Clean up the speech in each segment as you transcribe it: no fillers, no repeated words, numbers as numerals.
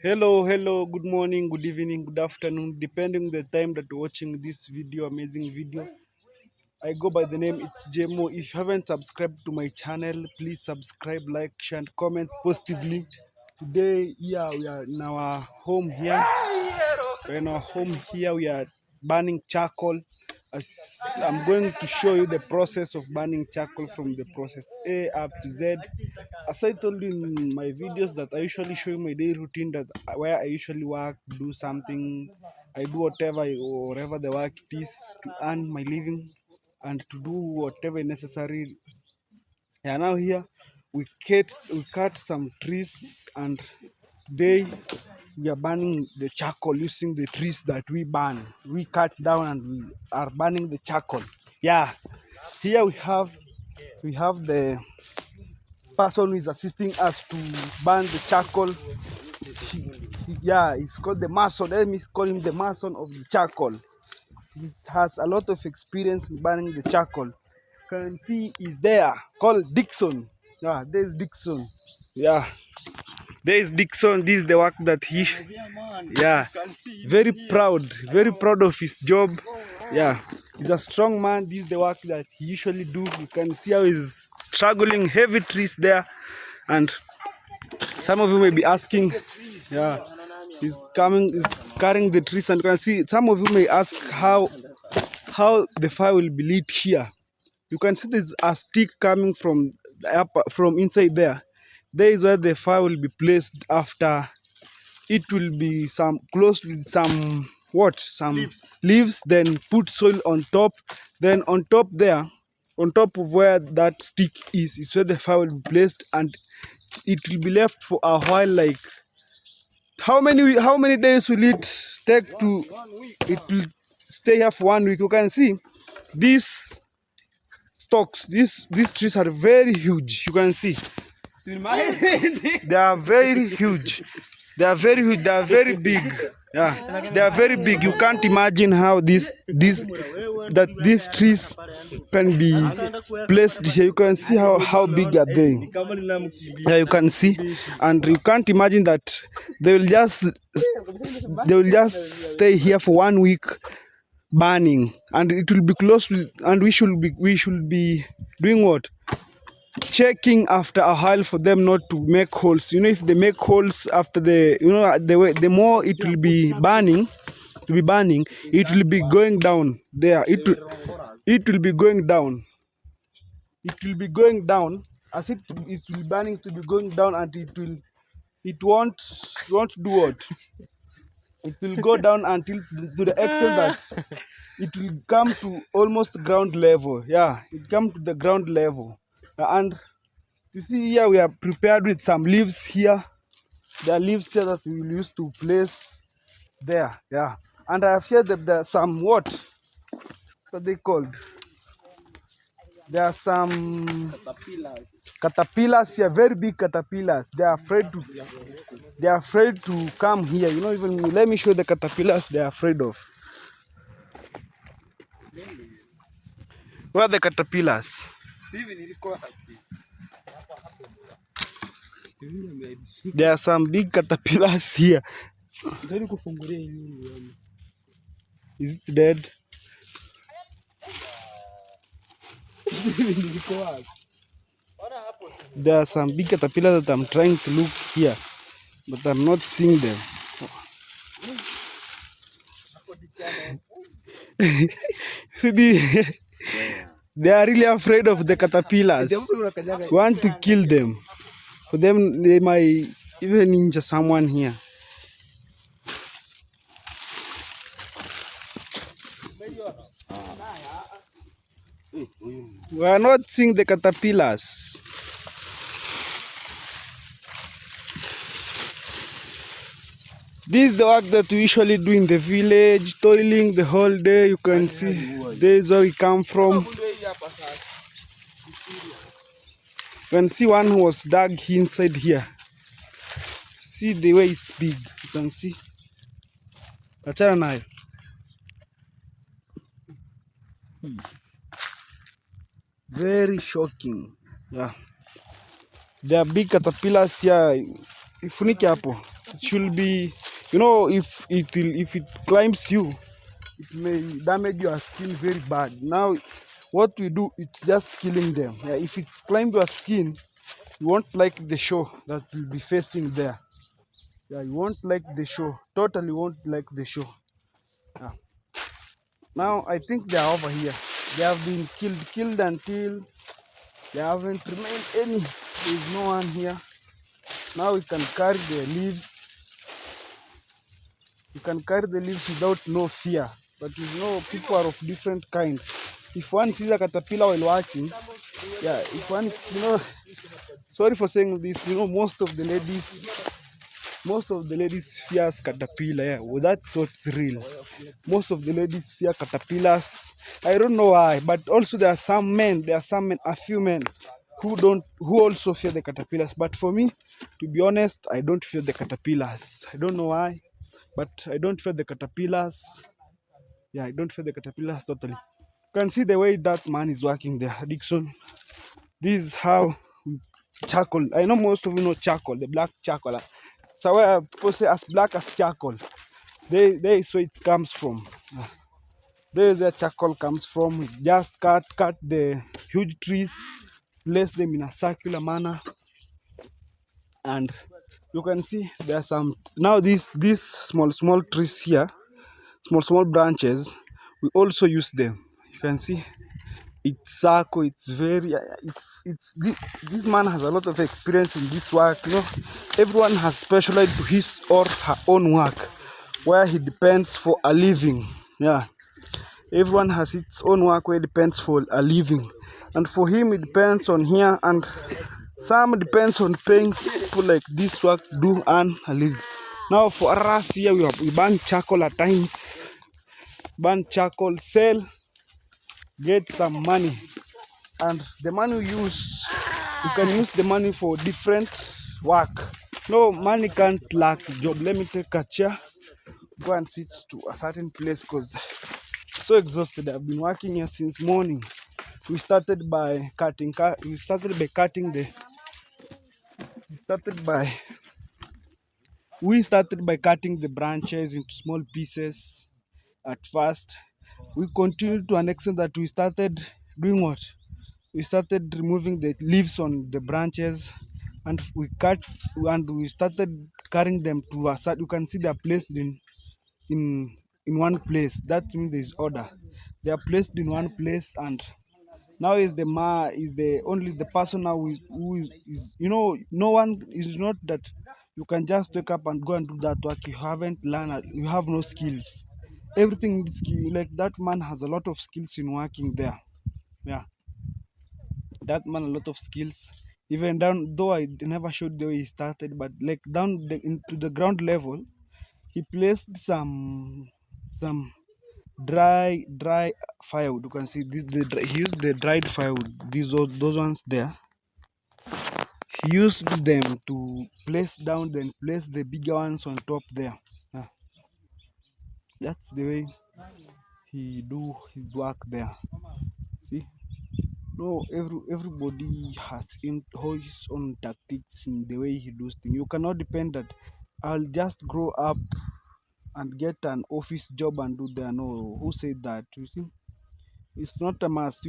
Hello, good morning, good evening, good afternoon, depending the time that you're watching this video, amazing video. I go by the name it's Jemo. If you haven't subscribed to my channel, please subscribe, like, share, and comment positively. Today, yeah, we are in our home here. We're in our home here. We are burning charcoal. As I'm going to show you the process of burning charcoal from the process A up to Z. As I told you in my videos that I usually show you my daily routine, that where I usually work, do something, I do whatever the work it is to earn my living and to do whatever necessary. Yeah, now here we cut some trees, and today we are burning the charcoal using the trees that we burn. We cut down and we are burning the charcoal. Yeah, here we have the person who is assisting us to burn the charcoal. Yeah, it's called the mason. Let me call him the mason of the charcoal. He has a lot of experience in burning the charcoal. You can see he's there, called Dixon. Yeah, there's Dixon. Yeah, there is Dixon. This is the work that he, yeah, very proud of his job. Yeah, he's a strong man. This is the work that he usually do. You can see how he's struggling, heavy trees there. And some of you may be asking, yeah, he's carrying the trees, and you can see some of you may ask how the fire will be lit here. You can see there's a stick coming from from inside there. There is where the fire will be placed. After it will be some close with some leaves, then put soil on top. Then on top there, on top of where that stick is where the fire will be placed, and it will be left for a while. Like how many days will it take to? It will stay here for 1 week. You can see these stalks. These trees are very huge. You can see they are very huge. They are very huge. They are very big. Yeah, they are very big. You can't imagine how these trees can be placed here. You can see how big are they. Yeah, you can see, and you can't imagine that they will just stay here for 1 week burning, and it will be close. And we should be doing what? Checking after a while for them not to make holes. You know, if they make holes after the more it will be burning, it will be going down there. It will be going down. It will be going down as it will be burning. To be going down, and it won't do what? It will go down until to the extent that it will come to almost ground level. Yeah, it come to the ground level. And you see here we are prepared with some leaves here. There are leaves here that we will use to place there. Yeah, and I have shared that there are some what are they called? There are some caterpillars here, very big caterpillars. They are afraid to come here. You know, even let me show the caterpillars they are afraid of. Where are the caterpillars? There are some big caterpillars here. Is it dead? There are some big caterpillars that I'm trying to look here, but I'm not seeing them. See, they are really afraid of the caterpillars. Want to kill them. For them, they might even injure someone here. We are not seeing the caterpillars. This is the work that we usually do in the village, toiling the whole day. You can see there is where we come from. You can see one who was dug inside here. See the way it's big. You can see. Very shocking. Yeah. There are big caterpillars here. Ifunike hapo. It should be, if it climbs you, it may damage your skin very bad. Now, what we do, it's just killing them. Yeah, if it's climb your skin, you won't like the show that will be facing there. Yeah, you won't like the show. Totally won't like the show. Yeah. Now I think they are over here. They have been killed until they haven't remained any. There is no one here. Now we can carry the leaves. You can carry the leaves without no fear. But people are of different kind. If one sees a caterpillar while walking, yeah, if one, sorry for saying this, most of the ladies fears caterpillar. Yeah, well, that's what's real. Most of the ladies fear caterpillars. I don't know why, but also there are some men, a few men who also fear the caterpillars. But for me, to be honest, I don't fear the caterpillars. I don't know why, but I don't fear the caterpillars. Yeah, I don't fear the caterpillars totally. You can see the way that man is working there, Dixon. This is how charcoal. I know most of you know charcoal, the black charcoal. So where people say as black as charcoal, there is where it comes from. There is where charcoal comes from. We just cut the huge trees, place them in a circular manner, and you can see there are some now these small trees here, small branches. We also use them. You can see it's circle. It's very it's this man has a lot of experience in this work. Everyone has specialized to his or her own work where he depends for a living. Yeah, everyone has its own work where it depends for a living, and for him it depends on here, and some depends on paying people like this work do earn a living. Now for us here, we burn charcoal at times, burn charcoal, sell, get some money, and the money we use, you can use the money for different work. No, money can't lack job. Let me take a chair, go and sit to a certain place because so exhausted. I've been working here since morning. We started by cutting. We started by cutting the. We started by. We started by cutting the branches into small pieces. At first, we continued to an extent that we started doing what? We started removing the leaves on the branches, and we started carrying them to a side. You can see they are placed in in one place. That means there is order. They are placed in one place, and now is the only the person now is no one is not that you can just wake up and go and do that work. You haven't learned. You have no skills. Everything is skill. Like that man has a lot of skills in working there. Yeah, that man a lot of skills. Even down though never showed the way he started, but like into the ground level, he placed some dry firewood. You can see he used the dried firewood. Those ones there. He used them to place down, then place the bigger ones on top there. Yeah, that's the way he do his work there. See, no, everybody has his own tactics in the way he does things. You cannot depend that I'll just grow up and get an office job and do that. No, who said that? You see, it's not a must.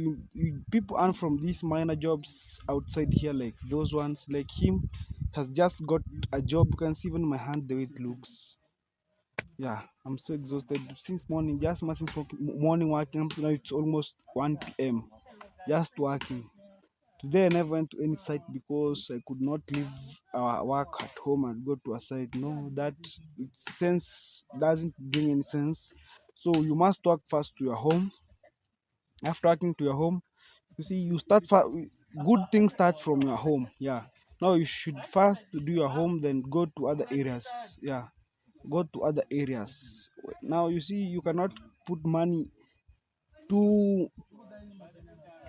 People earn from these minor jobs outside here, like those ones. Like him, has just got a job. You can see even my hand the way it looks. Yeah, I'm so exhausted since morning. Just since morning working up to now. It's almost 1 p.m. Just working. Today I never went to any site because I could not leave our work at home and go to a site. No, that it sense doesn't bring any sense. So you must work first to your home. After working to your home, you see you good things start from your home. Yeah. Now you should first do your home, then go to other areas. Yeah. Go to other areas. Now you see you cannot put money to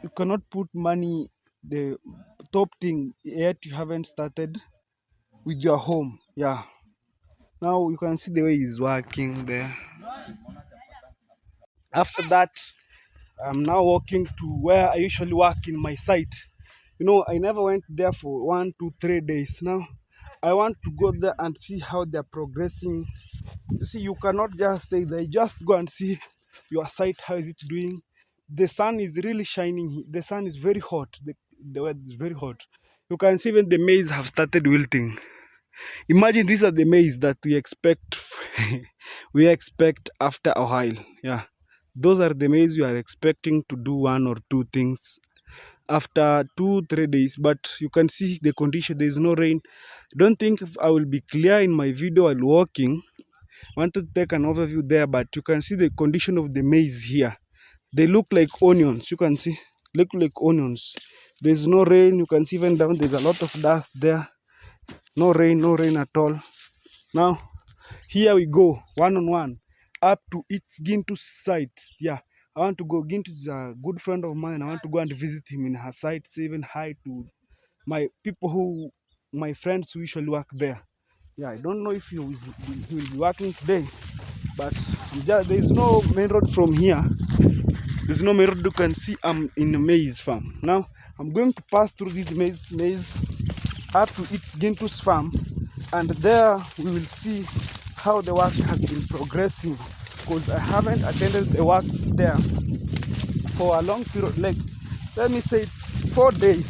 you cannot put money the top thing yet you haven't started with your home. Yeah. Now you can see the way he's working there. After that, I'm now walking to where I usually work in my site. I never went there for 1 to 3 days. Now I want to go there and see how they're progressing. You see, you cannot just stay there. Just go and see your site. How is it doing? The sun is really shining. The sun is very hot. The weather is very hot. You can see even the maize have started wilting. Imagine these are the maize that we expect. We expect after a while. Yeah, those are the maize we are expecting to do one or two things after 2-3 days. But you can see the condition. There is no rain. Don't think I will be clear in my video while walking. I want to take an overview there, but you can see the condition of the maize here. They look like onions. You can see, look like onions. There's no rain. You can see even down there's a lot of dust there. No rain at all. Now here we go, one on one, up to its Gintu site. Yeah, I want to go. Gintu is a good friend of mine. I want to go and visit him in her site, say even hi to my friends who usually work there. Yeah, I don't know if he will be working today, but there's no main road from here. There's no main road. You can see I'm in a maize farm. Now I'm going to pass through this maize up to its Gintu's farm, and there we will see how the work has been progressing, because I haven't attended the work there for a long period, like let me say 4 days,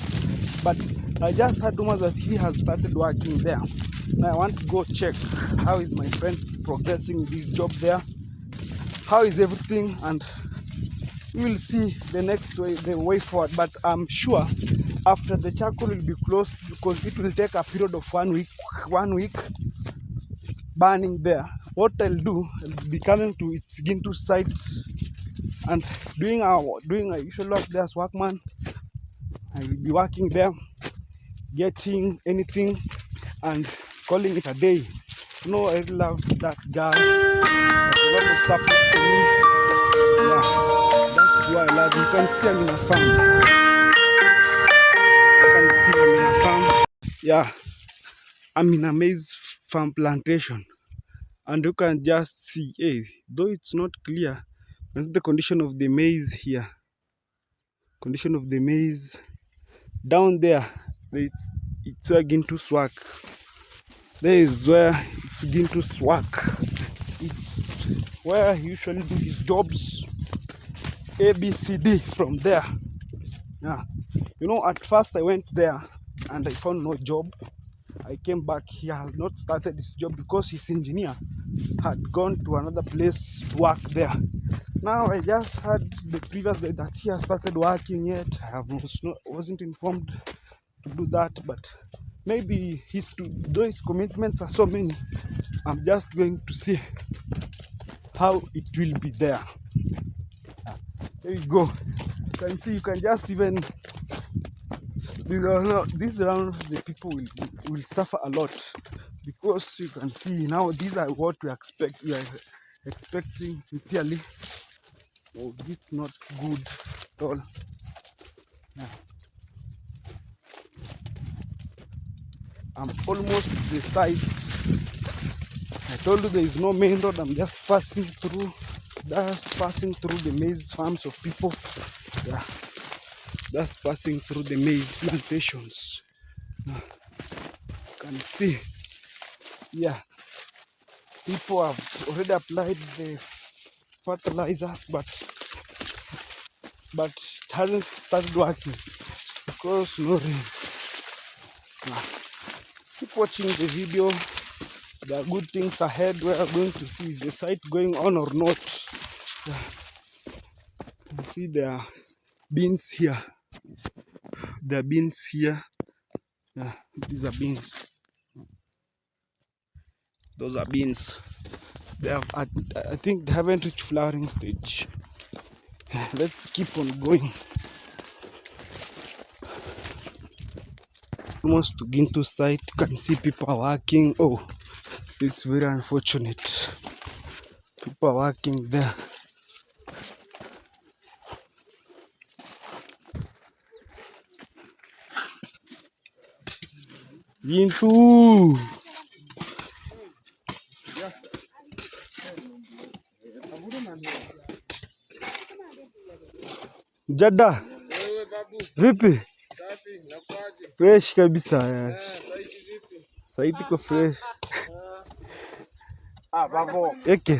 but I just heard rumors that he has started working there. Now I want to go check how is my friend progressing with his job there, how is everything, and we will see the way forward. But I'm sure after the charcoal will be closed, because it will take a period of 1 week burning there. What I'll do, I'll be coming to its Gintu site and doing a usual work there as workman. I will be working there, getting anything and calling it a day. You know, I love that guy. There's a lot of support to me. Yeah, that's why I love him. You can see I'm in a farm. You can see I'm in a farm. Yeah, I'm in a maize farm plantation. And you can just see, hey, though it's not clear, that's the condition of the maize here. Condition of the maize. Down there, it's where Gintu's work. There is where it's Gintu's work. It's where he usually do his jobs. A, B, C, D from there. Yeah. You know, at first I went there and I found no job. I came back. He has not started his job because his engineer had gone to another place to work there. Now I just heard the previous day that he has started working yet. I wasn't informed to do that, but maybe though his commitments are so many, I'm just going to see how it will be there. There you go. You can see, you can just even this round the people will suffer a lot, because you can see now these are what we are expecting sincerely. Oh, this is not good at all. Yeah. I'm almost to the site. I told you there is no main road. I'm just passing through the maize farms of people. Yeah, just passing through the maize plantations. You can see, yeah, people have already applied the fertilizers, but it hasn't started working because no rain. Keep watching the video. There are good things ahead. We are going to see is the site going on or not. See, there are beans here. There are beans here. Yeah, these are beans. Those are beans. They have, I think they haven't reached flowering stage. Let's keep on going. Almost to Gintu site. You can see people are working. Oh, it's very unfortunate. People are working there. Gintu. Jada. Vipi? Fresh kabisa. Saiti ko fresh. Babo. Eke.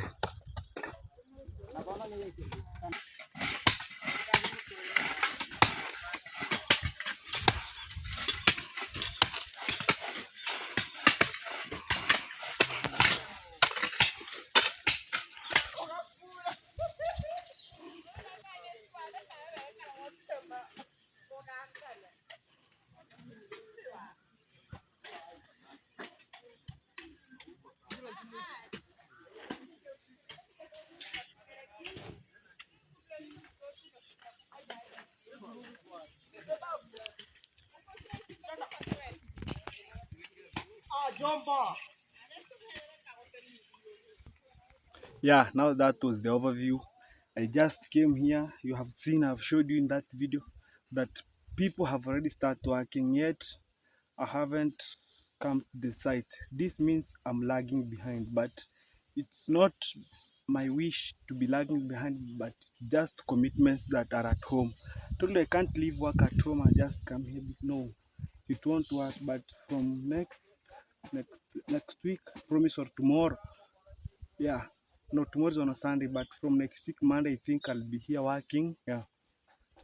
Yeah, now that was the overview. I just came here. You have seen, I've showed you in that video that people have already started working, yet I haven't come to the site. This means I'm lagging behind, but it's not my wish to be lagging behind, but just commitments that are at home. Totally, I can't leave work at home and just come here. No, it won't work. But from next week, promise, or tomorrow, yeah, no, tomorrow's on a Sunday, but from next week Monday, I think I'll be here working. Yeah,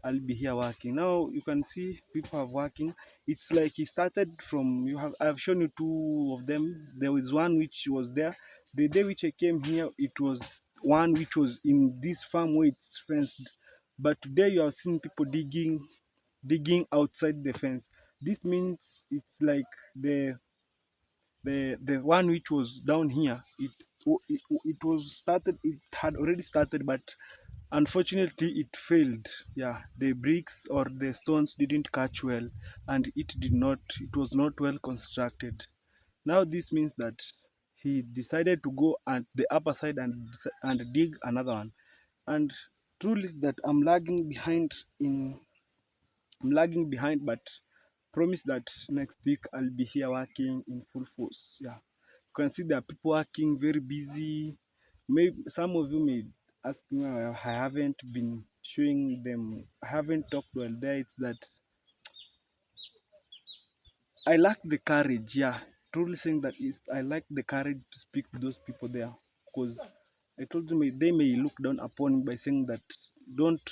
I'll be here working. Now you can see people are working. It's like he started from, I've shown you two of them. There was one which was there the day which I came here. It was one which was in this farm where it's fenced, but today you have seen people digging outside the fence. This means it's like the one which was down here, it was started, it had already started, but unfortunately it failed. Yeah, the bricks or the stones didn't catch well, and it was not well constructed. Now this means that he decided to go at the upper side and dig another one. And truly that I'm lagging behind, but promise that next week I'll be here working in full force. Yeah, you can see there are people working very busy. Maybe some of you may ask me why I haven't been showing them. I haven't talked well there. It's that I lack the courage. Yeah, truly saying that is I lack the courage to speak to those people there, because I told them they may look down upon me by saying that don't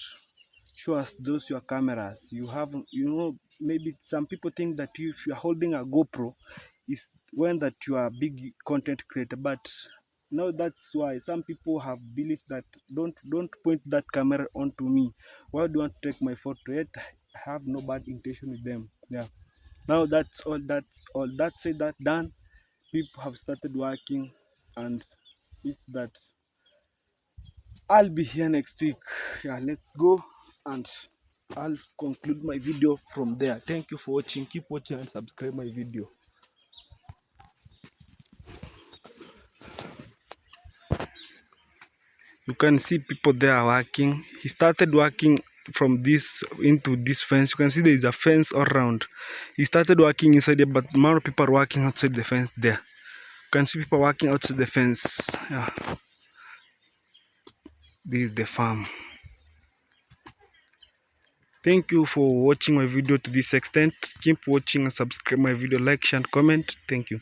show us those your cameras. You have, maybe some people think that if you are holding a GoPro, is when that you are a big content creator. But now that's why some people have believed that don't point that camera onto me. Why do you want to take my photo? Yet I have no bad intention with them. Yeah. Now that's all. That said, that done. People have started working, and it's that I'll be here next week. Yeah, let's go, and I'll conclude my video from there. Thank you for watching. Keep watching and subscribe my video. You can see people there working. He started working from this into this fence. You can see there is a fence all around. He started working inside there, but more people are working outside the fence there. You can see people working outside the fence. Yeah, this is the farm. Thank you for watching my video to this extent. Keep watching and subscribe my video, like, share, and comment. Thank you.